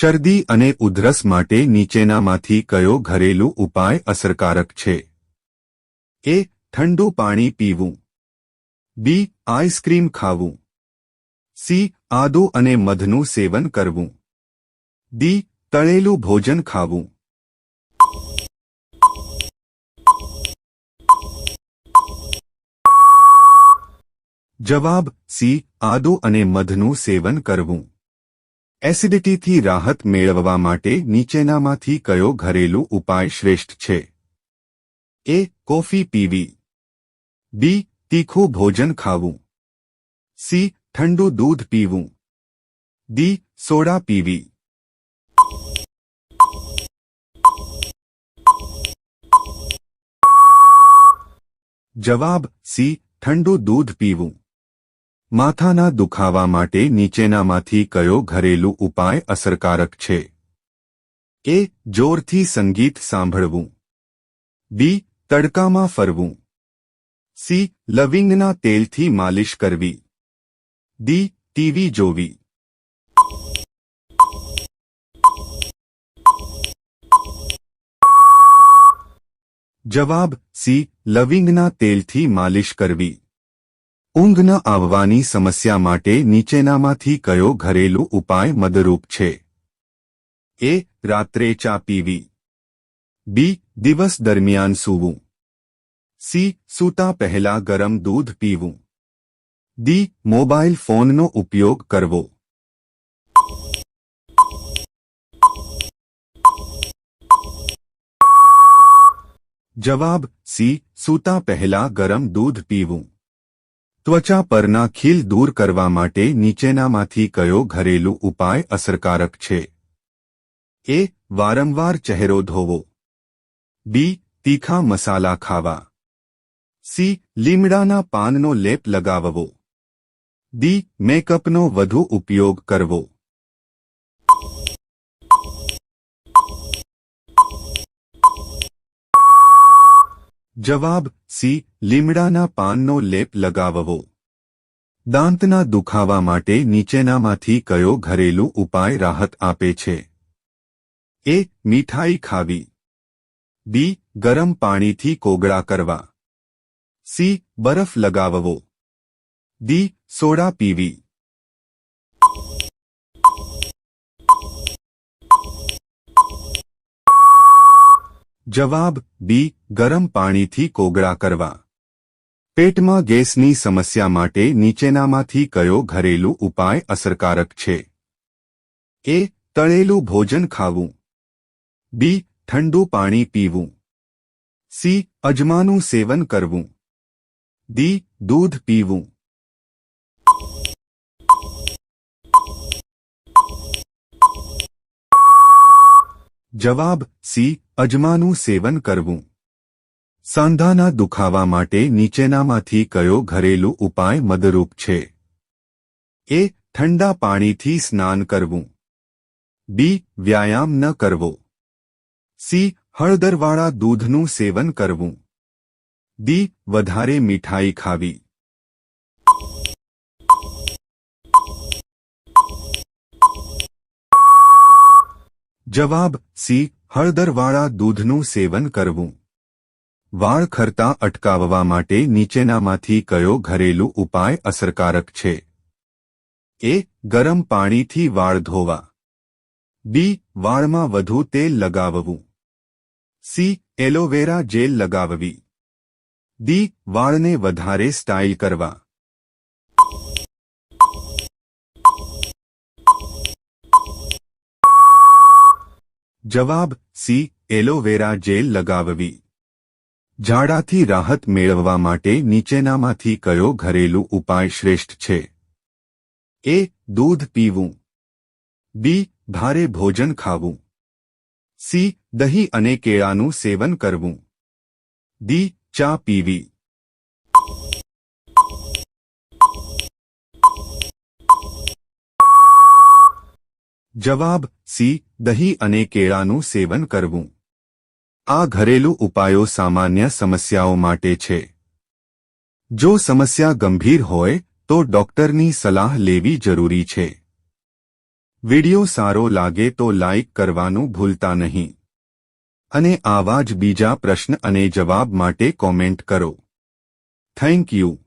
શરદી અને ઉધરસ માટે નીચેનામાંથી કયો ઘરેલું ઉપાય અસરકારક છે? એ. ઠંડુ પાણી પીવું. બી. આઈસ્ક્રીમ ખાવું. સી. આદુ અને મધનું સેવન કરવું. ડી. તળેલું ભોજન ખાવું. જવાબ સી. આદુ અને મધનું સેવન કરવું. એસિડિટીથી રાહત મેળવવા માટે નીચેનામાંથી કયો ઘરેલું ઉપાય શ્રેષ્ઠ છે? એ. કોફી પીવી. બી. તીખું ભોજન ખાવું. સી. ઠંડુ દૂધ પીવું. ડી. સોડા પીવી. જવાબ સી. ઠંડુ દૂધ પીવું. માથાના દુખાવા માટે નીચેનામાંથી કયો ઘરેલું ઉપાય અસરકારક છે? એ. જોરથી સંગીત સાંભળવું. બી. તડકામાં ફરવું. સી. લવિંગના તેલથી માલિશ કરવી. ડી. ટીવી જોવી. જવાબ સી. લવિંગના તેલથી માલિશ કરવી. ઊંઘ ન આવવાની સમસ્યા માટે નીચેનામાંથી કયો ઘરેલું ઉપાય મદદરૂપ છે? એ. રાત્રે ચા પીવી. બી. દિવસ દરમિયાન સૂવું. સી. સૂતા પહેલા ગરમ દૂધ પીવું. ડી. મોબાઈલ ફોનનો ઉપયોગ કરવો. જવાબ સી. સૂતા પહેલા ગરમ દૂધ પીવું. ત્વચા પરના ખીલ દૂર કરવા માટે નીચેનામાંથી કયો ઘરેલું ઉપાય અસરકારક છે? એ. વારંવાર ચહેરો ધોવો. બી. તીખા મસાલા ખાવા. સી. લીમડાના પાનનો લેપ લગાવવો. ડી. મેકઅપનો વધુ ઉપયોગ કરવો. જવાબ સી. લીમડાના પાનનો લેપ લગાવવો. દાંતના દુખાવા માટે નીચેનામાંથી કયો ઘરેલું ઉપાય રાહત આપે છે? એ. મીઠાઈ ખાવી. બી. ગરમ પાણીથી કોગળા કરવા. સી. બરફ લગાવવો. ડી. સોડા પીવી. જવાબ બી. ગરમ પાણીથી કોગળા કરવા. પેટમાં ગેસની સમસ્યા માટે નીચેનામાંથી કયો ઘરેલું ઉપાય અસરકારક છે? એ. તળેલું ભોજન ખાવું. બી. ઠંડુ પાણી પીવું. સી. અજમાનું સેવન કરવું. ડી. દૂધ પીવું. જવાબ સી. અજમાનું સેવન કરવું. સાંધાના દુખાવા માટે નીચેનામાંથી કયો ઘરેલું ઉપાય મદદરૂપ છે? એ. ઠંડા પાણીથી સ્નાન કરવું. બી. વ્યાયામ ન કરવો. સી. હળદરવાળા દૂધનું સેવન કરવું. ડી. વધારે મીઠાઈ ખાવી. જવાબ સી. હળદરવાળા દૂધનું સેવન કરવું. વાળ ખરતા અટકાવવા માટે નીચેનામાંથી કયો ઘરેલું ઉપાય અસરકારક છે? એ. ગરમ પાણીથી વાળ ધોવા. બી. વાળમાં વધુ તેલ લગાવવું. સી. એલોવેરા જેલ લગાવવી. ડી. વાળને વધારે સ્ટાઇલ કરવા. જવાબ સી. એલોવેરા જેલ લગાવવી. ઝાડાથી રાહત મેળવવા માટે નીચેનામાંથી કયો ઘરેલું ઉપાય શ્રેષ્ઠ છે? એ. દૂધ પીવું. બી. ભારે ભોજન ખાવું. સી. દહીં અને કેળાનું સેવન કરવું. ડી. ચા પીવી. જવાબ સી. દહીં અને કેળાનું સેવન કરવું. આ ઘરેલું ઉપાયો સામાન્ય સમસ્યાઓ માટે છે. જો સમસ્યા ગંભીર હોય તો ડોક્ટરની સલાહ લેવી જરૂરી છે. વિડિયો સારો લાગે તો લાઇક કરવાનું ભૂલતા નહીં અને આવા જ બીજા પ્રશ્ન અને જવાબ માટે કોમેન્ટ કરો. Thank you.